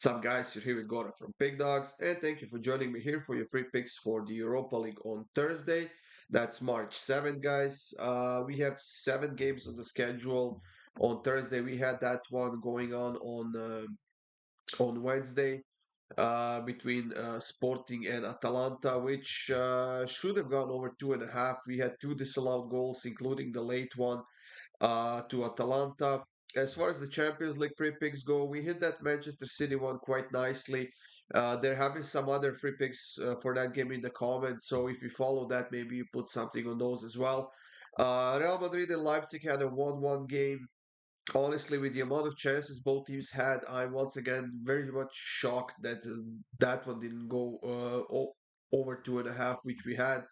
What's up, guys? You're here with Goran from Pickdawgz, and thank you for joining me here for your free picks for the Europa League on Thursday. That's March 7th, guys. We have 7 games on the schedule. On Thursday, we had that one going on Wednesday between Sporting and Atalanta, which should have gone over 2.5. We had two disallowed goals, including the late one to Atalanta. As far as the Champions League free picks go, we hit that Manchester City one quite nicely. There have been some other free picks for that game in the comments, so if you follow that, maybe you put something on those as well. Real Madrid and Leipzig had a 1-1 game. Honestly, with the amount of chances both teams had, I'm once again very much shocked that that one didn't go over 2.5, which we had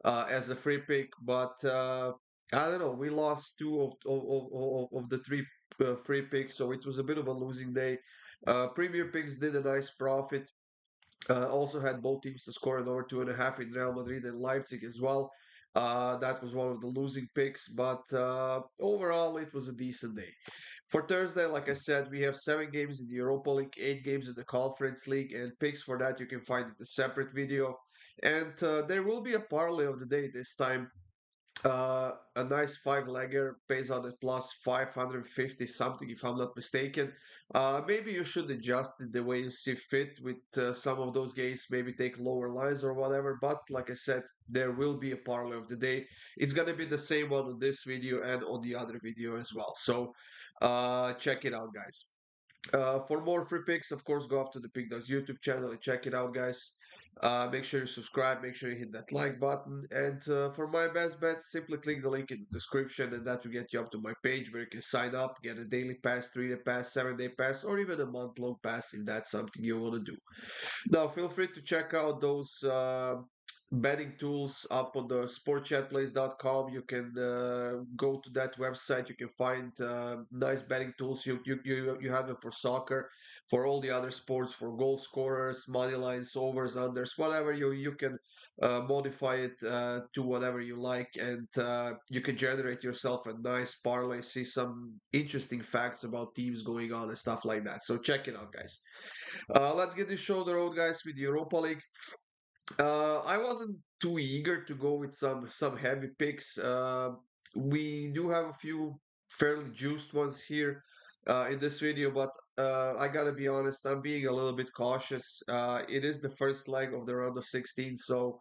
as a free pick. But I don't know. We lost two of the three free picks, so it was a bit of a losing day. Premier picks did a nice profit. Also had both teams to score an over 2.5 in Real Madrid and Leipzig as well. That was one of the losing picks, but overall it was a decent day. For Thursday, like I said, we have 7 games in the Europa League, 8 games in the Conference League, and picks for that you can find in the separate video. And there will be a parlay of the day this time. A nice five-legger pays out at plus 550 something, if I'm not mistaken. Maybe you should adjust it the way you see fit with some of those games, maybe take lower lines or whatever. But like I said, there will be a parlay of the day. It's gonna be the same one on this video and on the other video as well. So check it out, guys. For more free picks, of course, go up to the Pick Dawgz YouTube channel and check it out, guys. Make sure you subscribe, make sure you hit that like button. And for my best bets, simply click the link in the description, and that will get you up to my page where you can sign up, get a daily pass, 3-day pass, 7-day pass, or even a month-long pass if that's something you want to do. Now, feel free to check out those betting tools up on the sportchatplace.com. You can go to that website. You can find nice betting tools. You have them for soccer, for all the other sports, for goal scorers, money lines, overs, unders, whatever you can modify it to whatever you like, and you can generate yourself a nice parlay. See some interesting facts about teams going on and stuff like that. So check it out, guys. Let's get this show on the road, guys, with the Europa League. I wasn't too eager to go with some heavy picks. We do have a few fairly juiced ones here in this video, but I gotta be honest, I'm being a little bit cautious. It is the first leg of the round of 16, so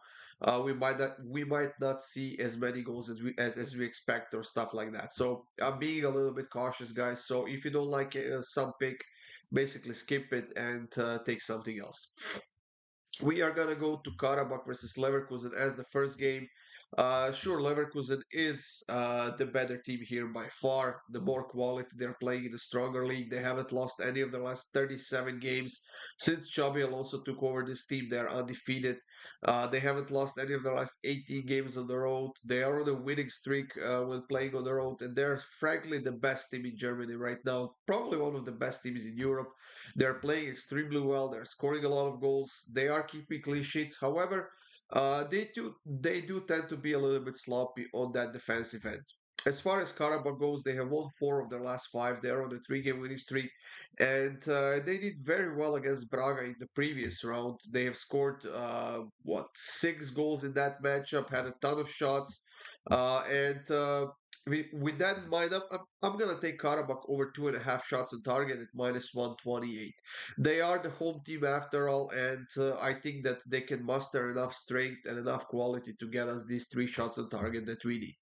we might not see as many goals as we expect or stuff like that. So I'm being a little bit cautious, guys. So if you don't like some pick, basically skip it and take something else. We are going to go to Karabakh versus Leverkusen as the first game. Sure, Leverkusen is the better team here by far. The more quality, they're playing in a stronger league. They haven't lost any of the last 37 games since Xabi Alonso took over this team. They're undefeated. They haven't lost any of the last 18 games on the road. They are on a winning streak when playing on the road, and they're frankly the best team in Germany right now. Probably one of the best teams in Europe. They're playing extremely well. They're scoring a lot of goals. They are keeping clean sheets. However, they do tend to be a little bit sloppy on that defensive end. As far as Karabakh goes, they have won 4 of their last 5. They're on a 3-game winning streak, and they did very well against Braga in the previous round. They have scored 6 goals in that matchup, had a ton of shots, and with that in mind, I'm gonna take Karabakh over 2.5 shots on target at minus 128. They are the home team after all, and I think that they can muster enough strength and enough quality to get us these 3 shots on target that we need.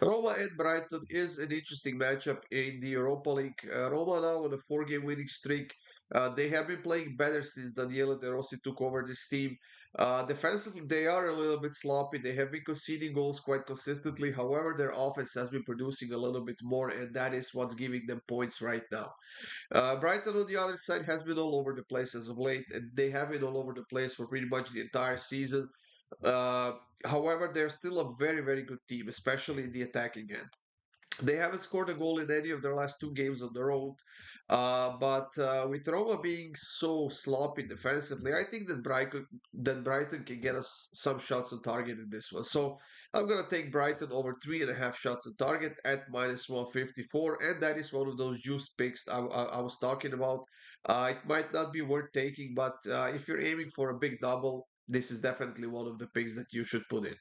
Roma and Brighton is an interesting matchup in the Europa League. Roma now on a 4-game winning streak. They have been playing better since Daniele De Rossi took over this team. Defensively, they are a little bit sloppy. They have been conceding goals quite consistently. However, their offense has been producing a little bit more, and that is what's giving them points right now. Brighton, on the other side, has been all over the place as of late, and they have been all over the place for pretty much the entire season. Uh, However, they're still a very, very good team, especially in the attacking end. They haven't scored a goal in any of their last 2 games on the road. But with Roma being so sloppy defensively, I think that Brighton can get us some shots on target in this one. So I'm gonna take Brighton over 3.5 shots on target at -154, and that is one of those juice picks I was talking about. It might not be worth taking, but if you're aiming for a big double, this is definitely one of the picks that you should put in.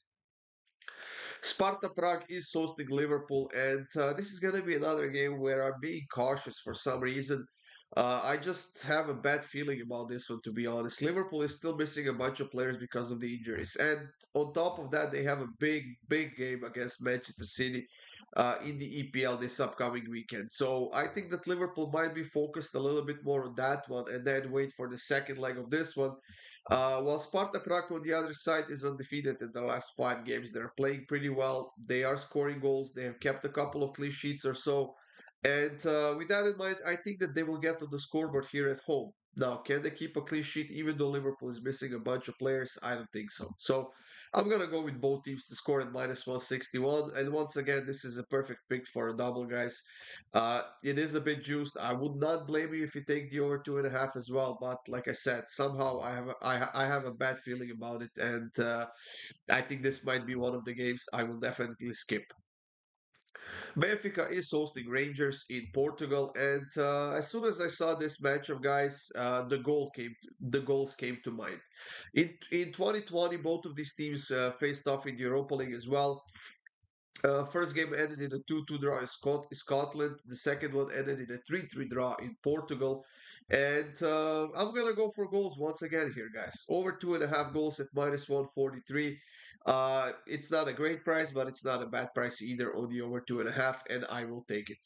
Sparta Prague is hosting Liverpool, and this is going to be another game where I'm being cautious for some reason. I just have a bad feeling about this one, to be honest. Liverpool is still missing a bunch of players because of the injuries, and on top of that, they have a big game against Manchester City in the EPL this upcoming weekend. So I think that Liverpool might be focused a little bit more on that one, and then wait for the second leg of this one. While Sparta Prague on the other side is undefeated in the last 5 games, they're playing pretty well. They are scoring goals. They have kept a couple of clean sheets or so. And with that in mind, I think that they will get on the scoreboard here at home. Now, can they keep a clean sheet even though Liverpool is missing a bunch of players? I don't think so. So I'm going to go with both teams to score at -161. And once again, this is a perfect pick for a double, guys. It is a bit juiced. I would not blame you if you take the over 2.5 as well. But like I said, somehow I have a bad feeling about it. And I think this might be one of the games I will definitely skip. Benfica is hosting Rangers in Portugal, and as soon as I saw this matchup, guys, the goals came to mind. In 2020, both of these teams faced off in the Europa League as well. First game ended in a 2-2 draw in Scotland. The second one ended in a 3-3 draw in Portugal. And I'm going to go for goals once again here, guys. Over 2.5 goals at -143. It's not a great price, but it's not a bad price either on the over 2.5, and I will take it.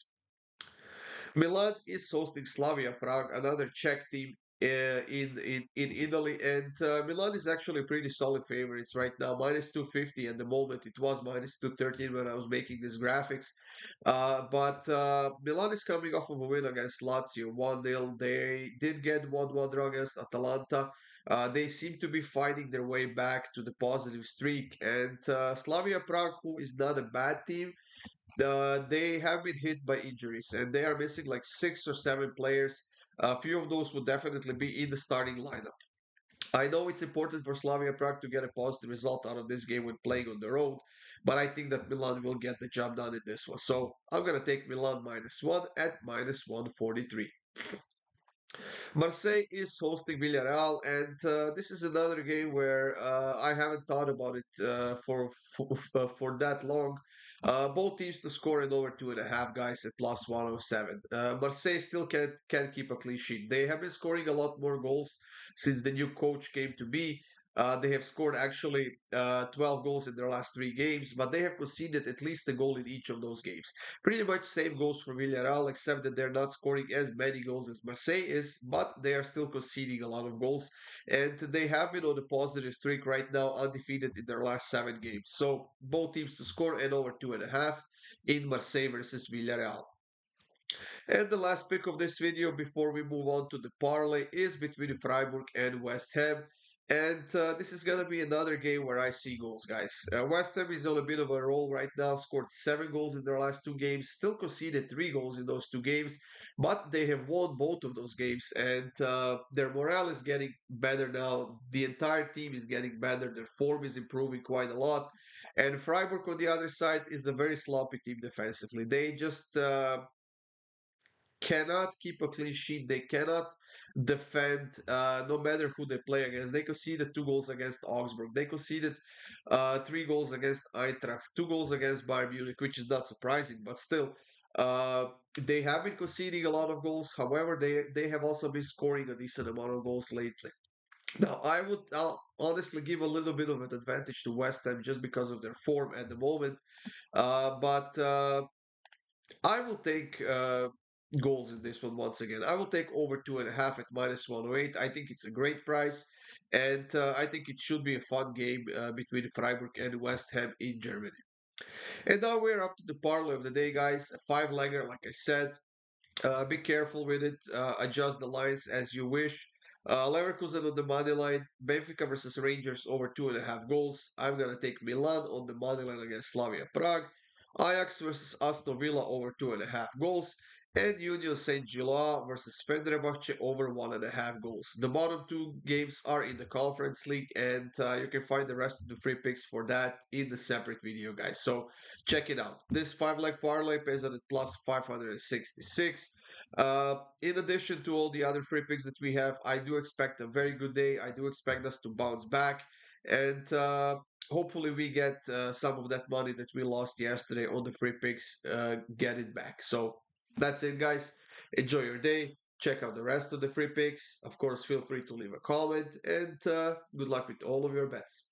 Milan is hosting Slavia Prague, another Czech team in Italy, and Milan is actually pretty solid favorites right now, -250 at the moment. It was -213 when I was making these graphics, but Milan is coming off of a win against Lazio, 1-0. They did get 1-1 draw against Atalanta. They seem to be finding their way back to the positive streak, and Slavia Prague, who is not a bad team, they have been hit by injuries and they are missing like 6 or 7 players. A few of those would definitely be in the starting lineup. I know it's important for Slavia Prague to get a positive result out of this game when playing on the road, but I think that Milan will get the job done in this one. So I'm going to take Milan -1 at -143. Marseille is hosting Villarreal, and this is another game where I haven't thought about it for that long. Both teams to score in over 2.5, guys, at +107. Marseille still can keep a clean sheet. They have been scoring a lot more goals since the new coach came to be. They have scored actually 12 goals in their last 3 games, but they have conceded at least a goal in each of those games. Pretty much same goes for Villarreal, except that they're not scoring as many goals as Marseille is, but they are still conceding a lot of goals. And they have been on a positive streak right now, undefeated in their last 7 games. So both teams to score and over 2.5 in Marseille versus Villarreal. And the last pick of this video before we move on to the parlay is between Freiburg and West Ham. And this is going to be another game where I see goals, guys. West Ham is on a bit of a roll right now, scored 7 goals in their last 2 games, still conceded 3 goals in those 2 games, but they have won both of those games, and their morale is getting better now. The entire team is getting better, their form is improving quite a lot. And Freiburg, on the other side, is a very sloppy team defensively. They just cannot keep a clean sheet. They cannot defend no matter who they play against. They conceded 2 goals against Augsburg. They conceded 3 goals against Eintracht, 2 goals against Bayern Munich, which is not surprising, but still. They have been conceding a lot of goals. However, they have also been scoring a decent amount of goals lately. Now, I'll honestly give a little bit of an advantage to West Ham just because of their form at the moment. But I will take goals in this one once again. I will take over 2.5 at -108. I think it's a great price, and I think it should be a fun game between Freiburg and West Ham in Germany. And now we're up to the parlay of the day, guys. A 5-legger, like I said. Be careful with it. Adjust the lines as you wish. Leverkusen on the money line. Benfica versus Rangers over 2.5 goals. I'm gonna take Milan on the money line against Slavia Prague. Ajax versus Aston Villa over 2.5 goals. and Union Saint-Gilloise versus Fenerbahce over 1.5 goals. The bottom two games are in the Conference League, and you can find the rest of the free picks for that in the separate video, guys. So check it out. This 5 leg parlay pays at plus 566. In addition to all the other free picks that we have, I do expect a very good day. I do expect us to bounce back, and hopefully we get some of that money that we lost yesterday on the free picks, get it back. So that's it, guys. Enjoy your day. Check out the rest of the free picks. Of course, feel free to leave a comment, and good luck with all of your bets.